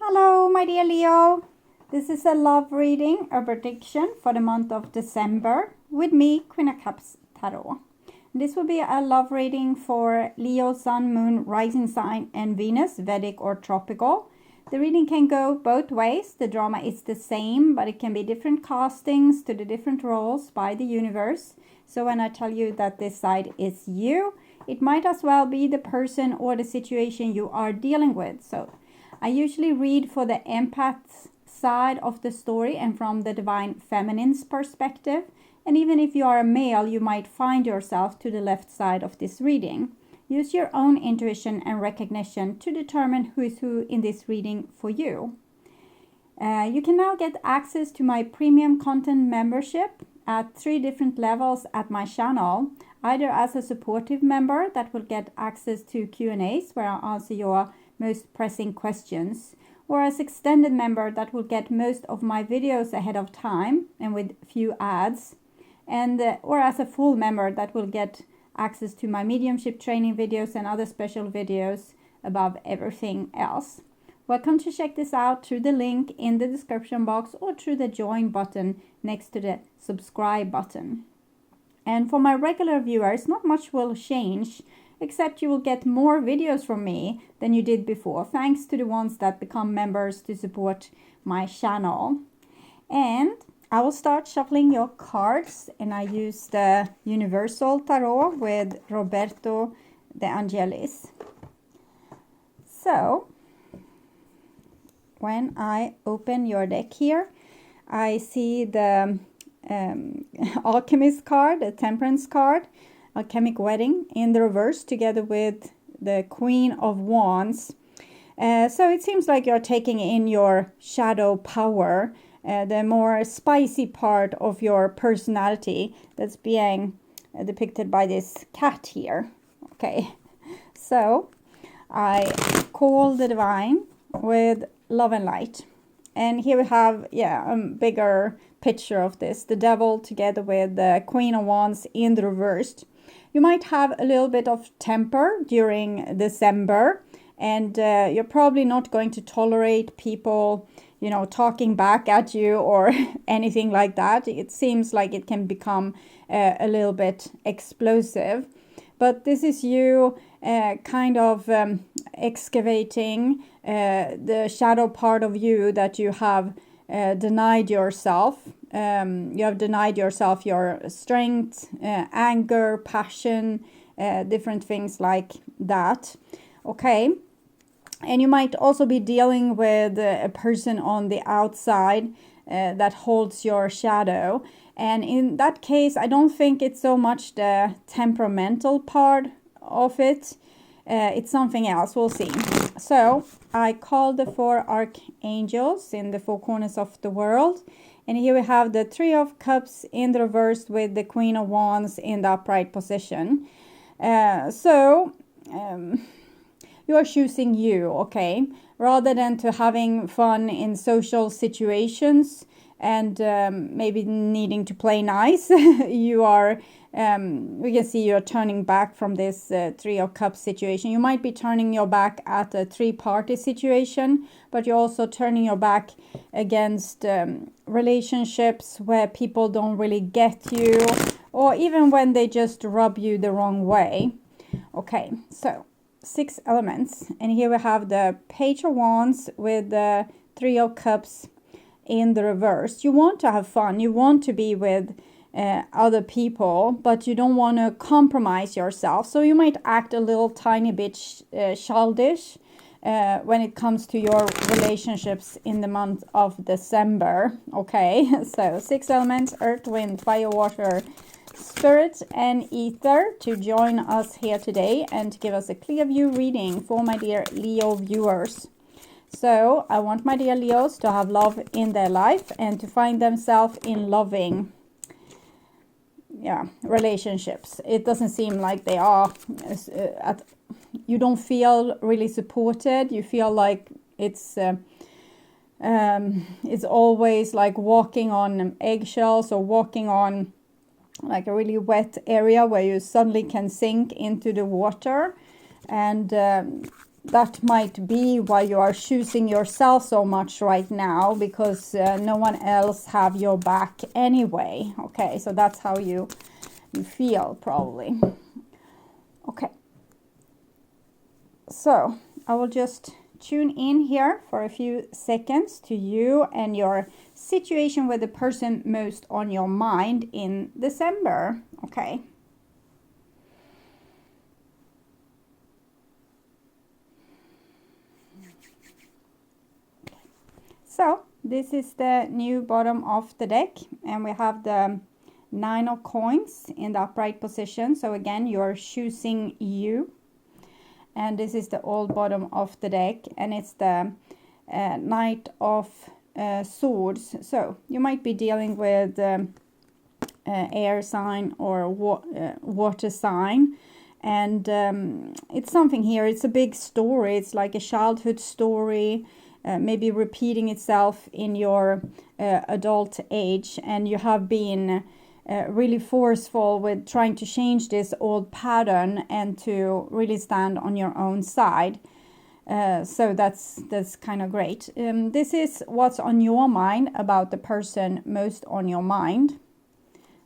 Hello, my dear Leo. This is a love reading, a prediction for the month of December with me, Queen of Cups Tarot. This will be a love reading for Leo, Sun, Moon, Rising Sign, and Venus, Vedic or Tropical. The reading can go both ways. The drama is the same, but it can be different castings to the different roles by the universe. So when I tell you that this side is you, it might as well be the person or the situation you are dealing with. So I usually read for the empath side of the story and from the divine feminine's perspective. And even if you are a male, you might find yourself to the left side of this reading. Use your own intuition and recognition to determine who is who in this reading for you. You can now get access to my premium content membership at 3 different levels at my channel. Either as a supportive member that will get access to Q&As where I answer your most pressing questions, or as extended member that will get most of my videos ahead of time and with few ads, and or as a full member that will get access to my mediumship training videos and other special videos above everything else. Welcome to check this out through the link in the description box or through the join button next to the subscribe button. And for my regular viewers, not much will change, except you will get more videos from me than you did before, thanks to the ones that become members to support my channel. And I will start shuffling your cards, and I use the Universal Tarot with Roberto De Angelis. So, when I open your deck here, I see the Alchemist card, the Temperance card, Alchemic Wedding in the reverse together with the Queen of Wands. So it seems like you're taking in your shadow power, the more spicy part of your personality that's being depicted by this cat here. Okay, so I call the divine with love and light. And here we have, a bigger picture of this. The devil together with the Queen of Wands in the reversed. You might have a little bit of temper during December, and you're probably not going to tolerate people, talking back at you or anything like that. It seems like it can become a little bit explosive. But this is you kind of excavating the shadow part of you that you have denied yourself. You have denied yourself your strength, anger, passion, different things like that. Okay. And you might also be dealing with a person on the outside that holds your shadow. And in that case, I don't think it's so much the temperamental part of it. It's something else. We'll see. So I call the 4 archangels in the 4 corners of the world. And here we have the 3 of Cups in the reverse with the Queen of Wands in the upright position. You are choosing you, okay? Rather than to having fun in social situations and maybe needing to play nice, you are, we can see you're turning back from this 3 of Cups situation. You might be turning your back at a 3-party situation, but you're also turning your back against relationships where people don't really get you, or even when they just rub you the wrong way. Okay, so 6 elements, and here we have the Page of Wands with the 3 of Cups in the reverse. You want to have fun, you want to be with other people, but you don't want to compromise yourself, so you might act a little tiny bit childish when it comes to your relationships in the month of December. Okay, so 6 elements: earth, wind, fire, water, spirit and ether to join us here today and to give us a clear view reading for my dear Leo viewers. So I want my dear Leos to have love in their life and to find themselves in loving relationships. It doesn't seem like they are you don't feel really supported. You feel like it's always like walking on eggshells or walking on like a really wet area where you suddenly can sink into the water. And that might be why you are choosing yourself so much right now, because no one else have your back anyway. Okay, so that's how you feel probably. Okay, so I will just tune in here for a few seconds to you and your situation with the person most on your mind in December. Okay. So this is the new bottom of the deck, and we have the 9 of coins in the upright position. So again, you're choosing you. And this is the old bottom of the deck, and it's the Knight of Swords. So you might be dealing with air sign or water sign. And it's something here, it's a big story. It's like a childhood story. Maybe repeating itself in your adult age, and you have been really forceful with trying to change this old pattern and to really stand on your own side. So that's kind of great. This is what's on your mind about the person most on your mind.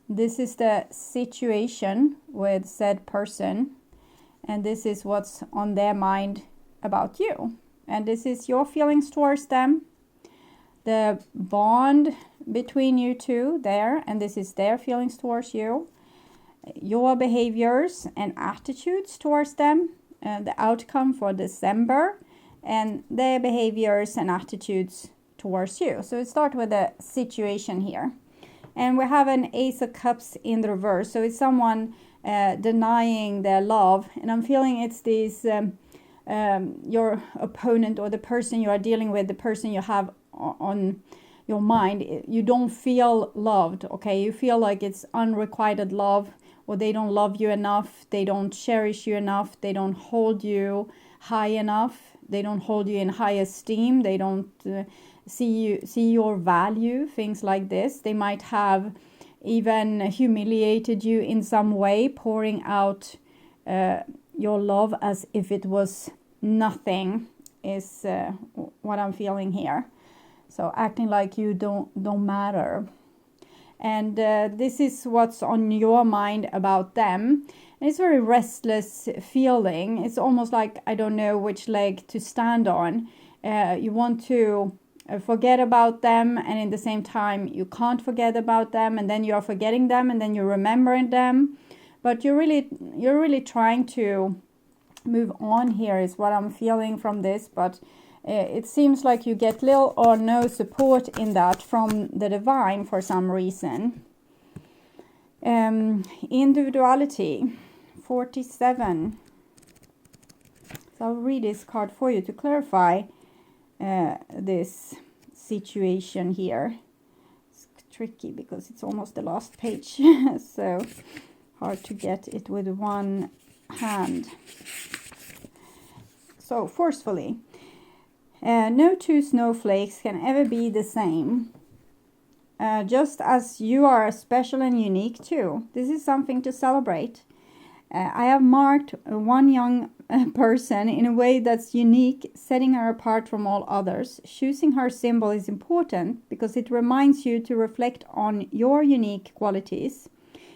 This is the situation with said person, and this is what's on their mind about you. And this is your feelings towards them, the bond between you two there, and this is their feelings towards you, your behaviors and attitudes towards them, the outcome for December, and their behaviors and attitudes towards you. So we start with the situation here. And we have an Ace of Cups in the reverse. So it's someone denying their love. And I'm feeling it's these... your opponent or the person you are dealing with, the person you have on your mind, you don't feel loved, okay? You feel like it's unrequited love, or they don't love you enough, they don't cherish you enough, they don't hold you high enough, they don't hold you in high esteem, they don't see your value, things like this. They might have even humiliated you in some way, pouring out your love as if it was nothing, is what I'm feeling here. So acting like you don't matter. And this is what's on your mind about them. And it's very restless feeling. It's almost like I don't know which leg to stand on. You want to forget about them, and in the same time you can't forget about them, and then you're forgetting them, and then you're remembering them. But you're really trying to move on here, is what I'm feeling from this. But it seems like you get little or no support in that from the divine for some reason. Individuality 47. So I'll read this card for you to clarify this situation here. It's tricky because it's almost the last page, so hard to get it with one hand. So forcefully, no two snowflakes can ever be the same. Just as you are special and unique too. This is something to celebrate. I have marked one young person in a way that's unique, setting her apart from all others. Choosing her symbol is important because it reminds you to reflect on your unique qualities.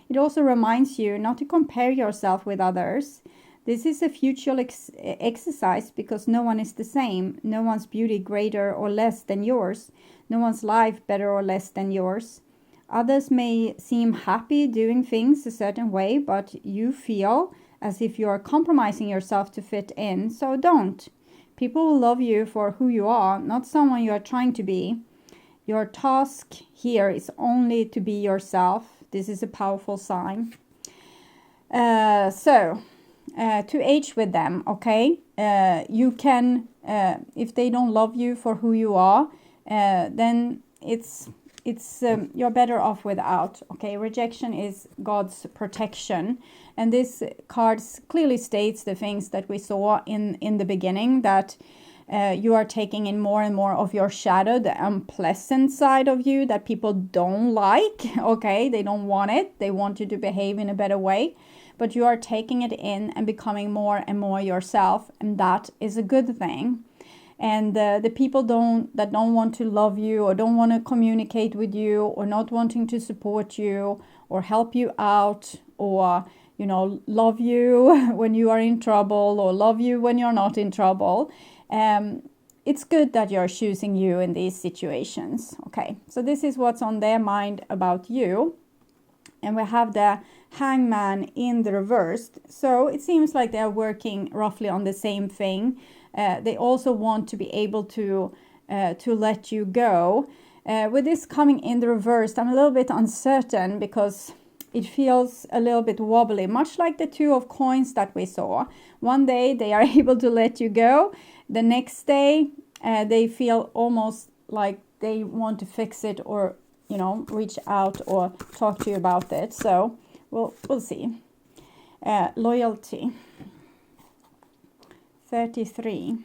It also reminds you not to compare yourself with others. This is a futile exercise because no one is the same. No one's beauty greater or less than yours. No one's life better or less than yours. Others may seem happy doing things a certain way, but you feel as if you are compromising yourself to fit in, so don't. People will love you for who you are, not someone you are trying to be. Your task here is only to be yourself. This is a powerful sign. To age with them, okay? You can, if they don't love you for who you are, then it's you're better off without, okay? Rejection is God's protection. And this card clearly states the things that we saw in the beginning, that you are taking in more and more of your shadow, the unpleasant side of you that people don't like, okay? They don't want it. They want you to behave in a better way. but you are taking it in and becoming more and more yourself, and that is a good thing. And the people that don't want to love you, or don't want to communicate with you, or not wanting to support you or help you out, or love you when you are in trouble, or love you when you're not in trouble, it's good that you're choosing you in these situations. Okay, so this is what's on their mind about you. And we have the Hangman in the reverse. So it seems like they're working roughly on the same thing. They also want to be able to let you go. With this coming in the reverse, I'm a little bit uncertain, because it feels a little bit wobbly, much like the Two of Coins that we saw. One day they are able to let you go. The next day they feel almost like they want to fix it, or reach out or talk to you about it. So we'll see. Loyalty. 33.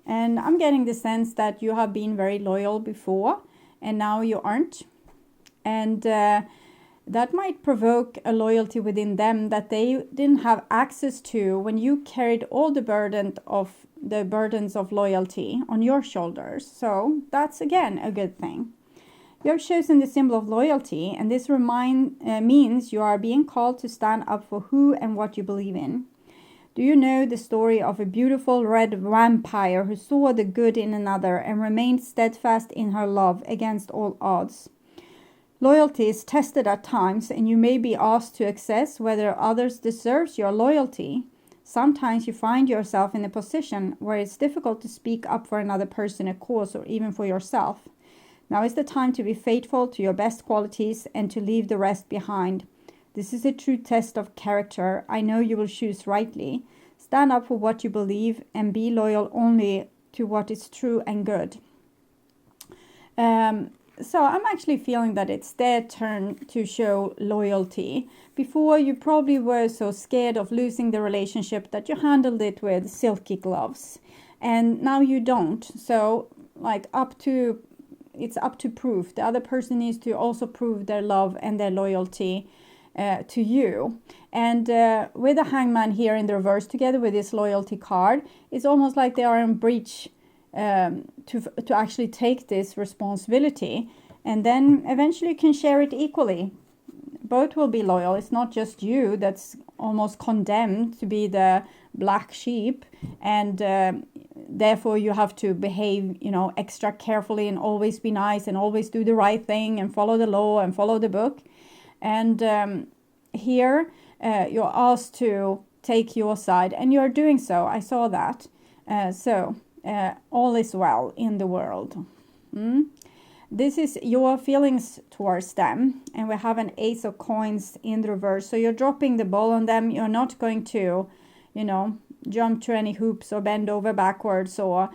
And I'm getting the sense that you have been very loyal before, and now you aren't. And that might provoke a loyalty within them that they didn't have access to when you carried all the burdens of loyalty on your shoulders. So that's again a good thing. You have chosen the symbol of loyalty, and this means you are being called to stand up for who and what you believe in. Do you know the story of a beautiful red vampire who saw the good in another and remained steadfast in her love against all odds? Loyalty is tested at times, and you may be asked to assess whether others deserve your loyalty. Sometimes you find yourself in a position where it's difficult to speak up for another person, a cause, or even for yourself. Now is the time to be faithful to your best qualities and to leave the rest behind. This is a true test of character. I know you will choose rightly. Stand up for what you believe and be loyal only to what is true and good. So I'm actually feeling that it's their turn to show loyalty. Before, you probably were so scared of losing the relationship that you handled it with silky gloves. And now you don't. So it's up to proof. The other person needs to also prove their love and their loyalty to you. And with the Hangman here in the reverse, together with this loyalty card, it's almost like they are in breach to actually take this responsibility, and then eventually you can share it equally. Both will be loyal. It's not just you that's almost condemned to be the black sheep, and therefore you have to behave extra carefully and always be nice and always do the right thing and follow the law and follow the book. And here you're asked to take your side, and you're doing so. I saw that. So all is well in the world. This is your feelings towards them, and we have an Ace of Coins in the reverse. So you're dropping the ball on them. You're not going to, jump through any hoops or bend over backwards, or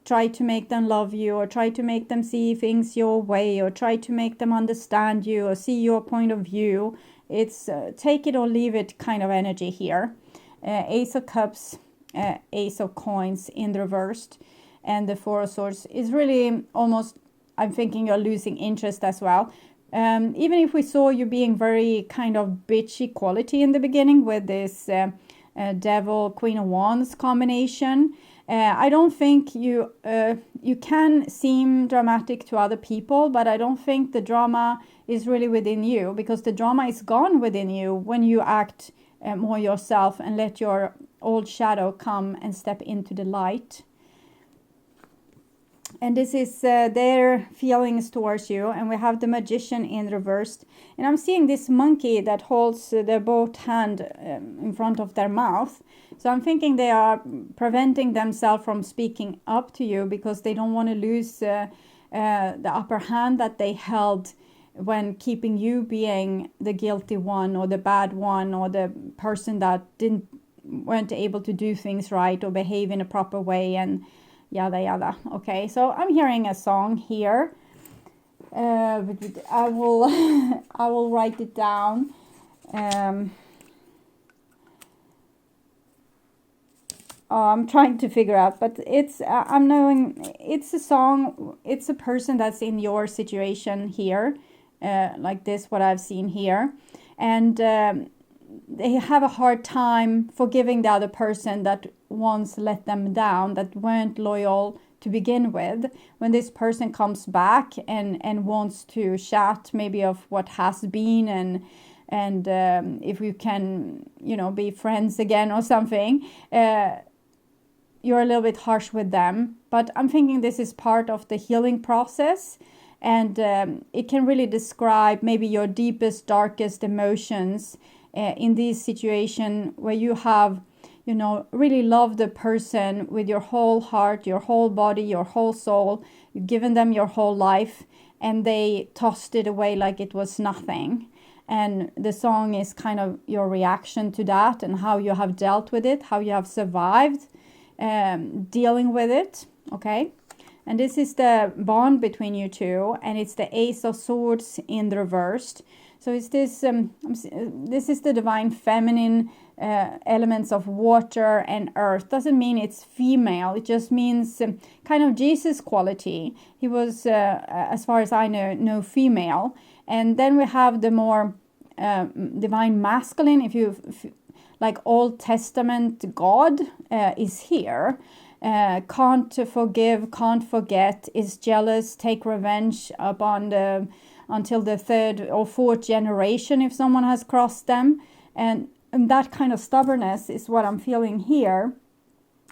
try to make them love you, or try to make them see things your way, or try to make them understand you or see your point of view. It's take it or leave it kind of energy here. Ace of Cups, Ace of Coins in the reversed, and the Four of Swords is really almost, I'm thinking you're losing interest as well. Even if we saw you being very kind of bitchy quality in the beginning with this Devil, Queen of Wands combination, I don't think you can seem dramatic to other people, but I don't think the drama is really within you, because the drama is gone within you when you act more yourself and let your old shadow come and step into the light. And this is their feelings towards you. And we have the Magician in reversed. And I'm seeing this monkey that holds their both hand in front of their mouth. So I'm thinking they are preventing themselves from speaking up to you because they don't want to lose the upper hand that they held when keeping you being the guilty one, or the bad one, or the person that weren't able to do things right or behave in a proper way, and yada yada. Okay, so I'm hearing a song here. I will write it down. I'm trying to figure out, but it's I'm knowing it's a song. It's a person that's in your situation here. like this, what I've seen here. And they have a hard time forgiving the other person that once let them down, that weren't loyal to begin with. When this person comes back and wants to chat maybe of what has been, and if we can, be friends again or something, you're a little bit harsh with them. But I'm thinking this is part of the healing process, and it can really describe maybe your deepest, darkest emotions in this situation where you have, really loved the person with your whole heart, your whole body, your whole soul. You've given them your whole life, and they tossed it away like it was nothing. And the song is kind of your reaction to that, and how you have dealt with it, how you have survived dealing with it. Okay, and this is the bond between you two, and it's the Ace of Swords in the reversed. So it's this this is the divine feminine elements of water and earth. Doesn't mean it's female, it just means kind of Jesus quality. He was as far as I know, no female. And then we have the more divine masculine, if you like Old Testament God is here. Can't forgive, can't forget, is jealous, take revenge upon until the third or fourth generation if someone has crossed them. And that kind of stubbornness is what I'm feeling here.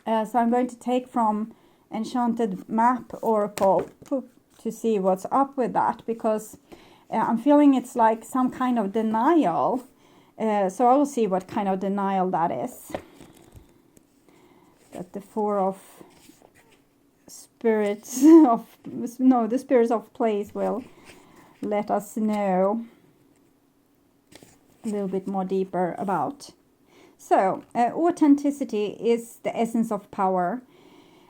So I'm going to take from Enchanted Map Oracle to see what's up with that, because I'm feeling it's like some kind of denial. So I will see what kind of denial that is. That the Four of Spirits of... No, the Spirits of Place will let us know a little bit more deeper about. So, authenticity is the essence of power.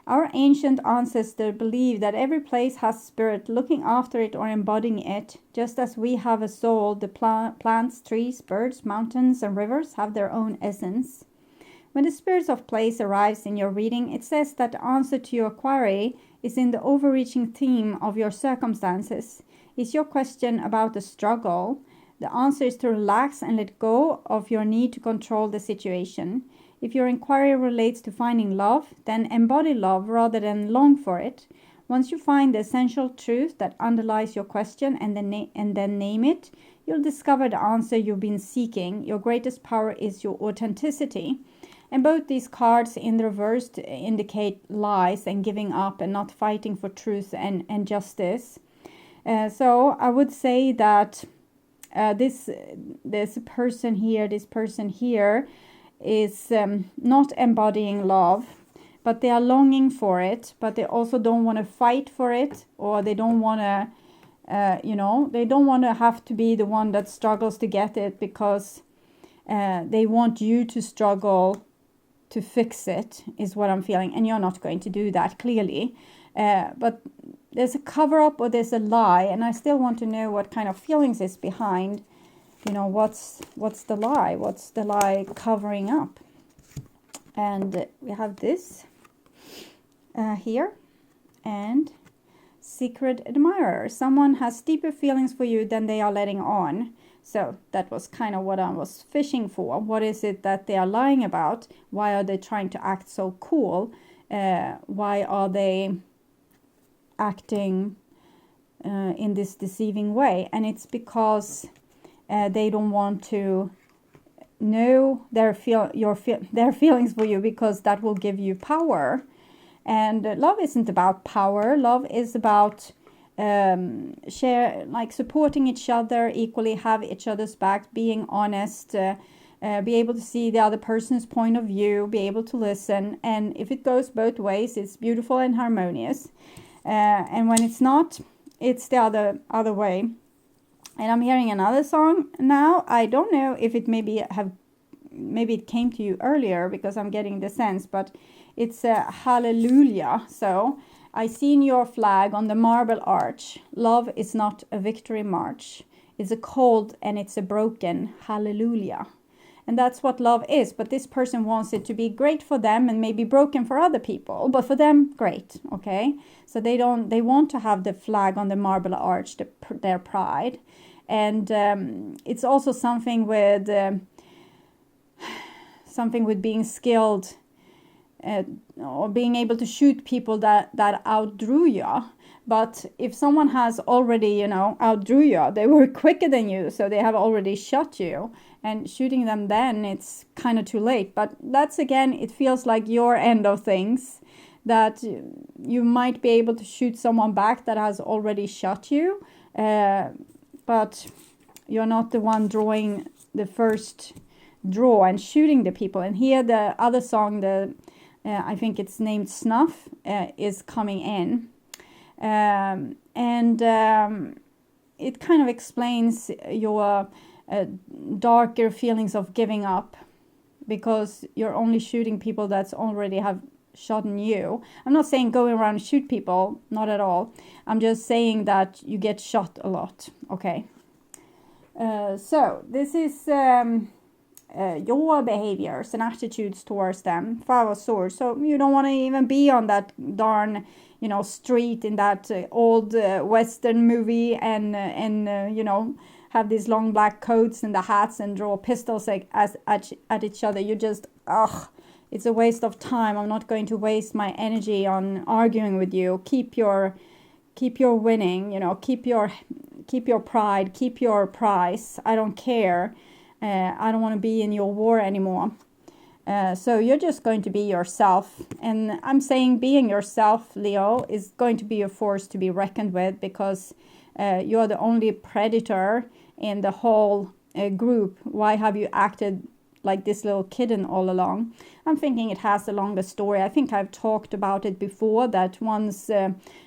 Our ancient ancestors believed that every place has spirit looking after it or embodying it. Just as we have a soul, the plants, trees, birds, mountains, and rivers have their own essence. When the Spirits of Place arrives in your reading, it says that the answer to your query is in the overreaching theme of your circumstances. Is your question about the struggle? The answer is to relax and let go of your need to control the situation. If your inquiry relates to finding love, then embody love rather than long for it. Once you find the essential truth that underlies your question and then name it, you'll discover the answer you've been seeking. Your greatest power is your authenticity. And both these cards in the reverse indicate lies and giving up and not fighting for truth and justice. So I would say that this person here is not embodying love, but they are longing for it, but they also don't want to fight for it, or they don't want to, they don't want to have to be the one that struggles to get it, because they want you to struggle to fix it, is what I'm feeling. And you're not going to do that, clearly. But there's a cover-up or there's a lie, and I still want to know what kind of feelings is behind. What's the lie? What's the lie covering up? And we have this here, and secret admirer. Someone has deeper feelings for you than they are letting on. So that was kind of what I was fishing for. What is it that they are lying about? Why are they trying to act so cool? Why are they acting in this deceiving way? And it's because they don't want to know their feelings for you, because that will give you power. And love isn't about power. Love is about supporting each other equally, have each other's back, being honest, be able to see the other person's point of view, be able to listen. And if it goes both ways, it's beautiful and harmonious. And when it's not, it's the other way. And I'm hearing another song now. I don't know if it maybe it came to you earlier, because I'm getting the sense, but it's Hallelujah. So I seen your flag on the marble arch. Love is not a victory march. It's a cold and it's a broken hallelujah. And that's what love is. But this person wants it to be great for them and maybe broken for other people. But for them, great. Okay. So they want to have the flag on the marble arch, their pride. And it's also something with being skilled or being able to shoot people that outdrew you. But if someone has already, outdrew you, they were quicker than you, so they have already shot you, and shooting them then, it's kind of too late. But that's, again, it feels like your end of things, that you might be able to shoot someone back that has already shot you, but you're not the one drawing the first draw and shooting the people. And here the other song, I think it's named SNUFF, is coming in. It kind of explains your darker feelings of giving up, because you're only shooting people that's already have shot you. I'm not saying go around and shoot people, not at all. I'm just saying that you get shot a lot. Okay. So this is your behaviors and attitudes towards them. 5 of Swords. So you don't want to even be on that darn street in that old Western movie and have these long black coats and the hats and draw pistols at each other. You just, it's a waste of time. I'm not going to waste my energy on arguing with you. Keep your winning, keep your pride, keep your prize. I don't care. I don't want to be in your war anymore. So you're just going to be yourself. And I'm saying being yourself, Leo, is going to be a force to be reckoned with, because you're the only predator in the whole group. Why have you acted like this little kitten all along? I'm thinking it has a longer story. I think I've talked about it before, that once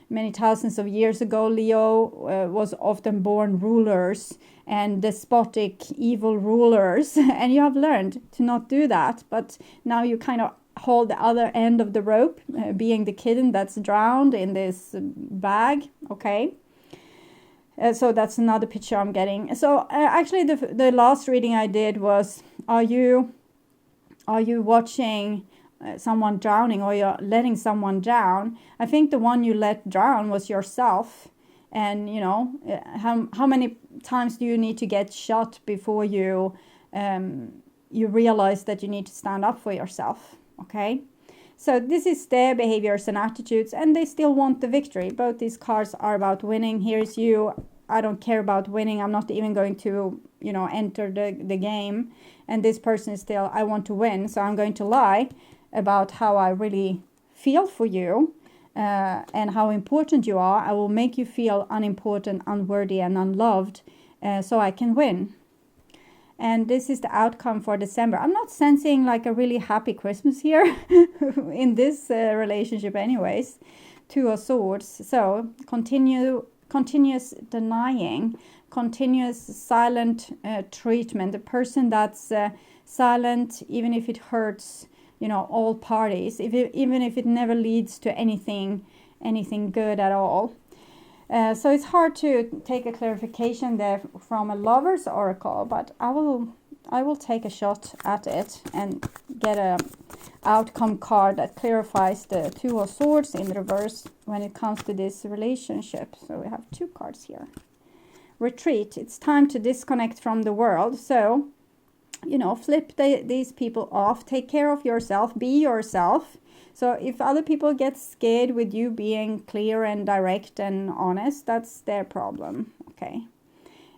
many thousands of years ago, Leo was often born rulers and despotic, evil rulers, and you have learned to not do that. But now you kind of hold the other end of the rope, being the kitten that's drowned in this bag. Okay. So that's another picture I'm getting. So actually the last reading I did was, are you watching someone drowning, or you're letting someone drown? I think the one you let drown was yourself. And how many times do you need to get shot before you realize that you need to stand up for yourself? Okay. So this is their behaviors and attitudes, and they still want the victory. Both these cards are about winning. Here's you. I don't care about winning. I'm not even going to, enter the game. And this person is still, I want to win. So I'm going to lie about how I really feel for you and how important you are. I will make you feel unimportant, unworthy, and unloved so I can win. And this is the outcome for December. I'm not sensing like a really happy Christmas here in this relationship anyways. 2 of Swords. So continuous denying, continuous silent treatment. A person that's silent, even if it hurts, all parties, even if it never leads to anything good at all. So it's hard to take a clarification there from a lover's oracle, but I will take a shot at it and get a outcome card that clarifies the 2 of Swords in reverse when it comes to this relationship. So we have 2 cards here. Retreat. It's time to disconnect from the world. So, flip these people off. Take care of yourself. Be yourself. So if other people get scared with you being clear and direct and honest, that's their problem. Okay.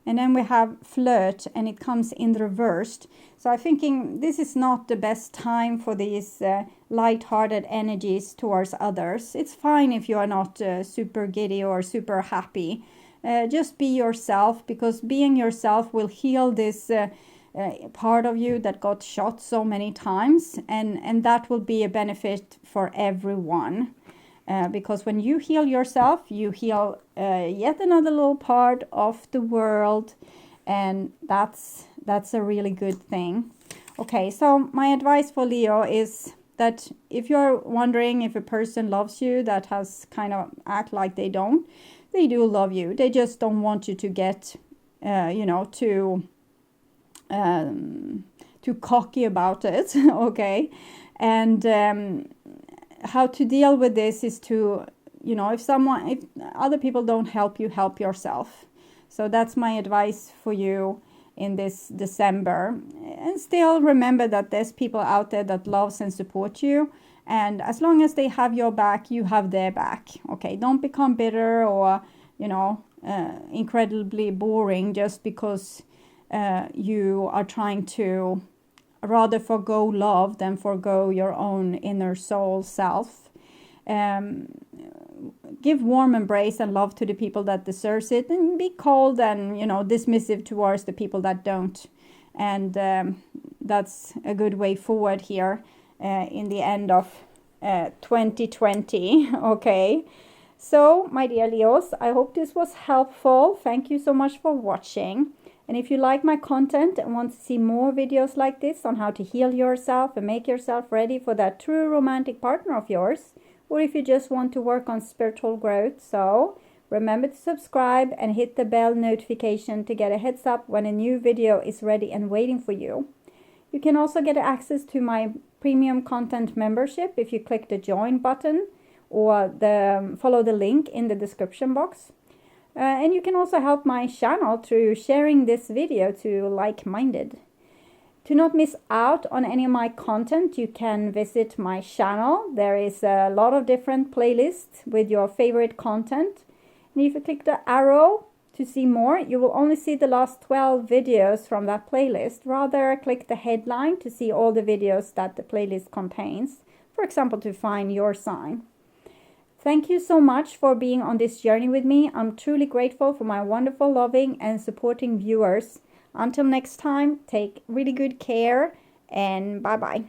And then we have flirt, and it comes in reversed. So I'm thinking this is not the best time for these light-hearted energies towards others. It's fine if you are not super giddy or super happy. Just be yourself, because being yourself will heal this part of you that got shot so many times. And that will be a benefit for everyone. Because when you heal yourself, you heal yet another little part of the world, and that's a really good thing. Okay, so my advice for Leo is that if you're wondering if a person loves you that has kind of act like they don't, they do love you. They just don't want you to get, too cocky about it. Okay, and how to deal with this is to, if other people don't help you, help yourself. So that's my advice for you in this December. And still remember that there's people out there that loves and support you. And as long as they have your back, you have their back. Okay, don't become bitter or, you know, incredibly boring just because you are trying to rather forgo love than forgo your own inner soul self. Give warm embrace and love to the people that deserves it, and be cold and, you know, dismissive towards the people that don't. And that's a good way forward here in the end of 2020. Okay, so my dear Leos, I hope this was helpful. Thank you so much for watching. And if you like my content and want to see more videos like this on how to heal yourself and make yourself ready for that true romantic partner of yours, or if you just want to work on spiritual growth, so remember to subscribe and hit the bell notification to get a heads up when a new video is ready and waiting for you. You can also get access to my premium content membership if you click the join button or follow the link in the description box. And you can also help my channel through sharing this video to like-minded. To not miss out on any of my content, you can visit my channel. There is a lot of different playlists with your favorite content. And if you click the arrow to see more, you will only see the last 12 videos from that playlist. Rather, click the headline to see all the videos that the playlist contains. For example, to find your sign. Thank you so much for being on this journey with me. I'm truly grateful for my wonderful, loving, and supporting viewers. Until next time, take really good care and bye-bye.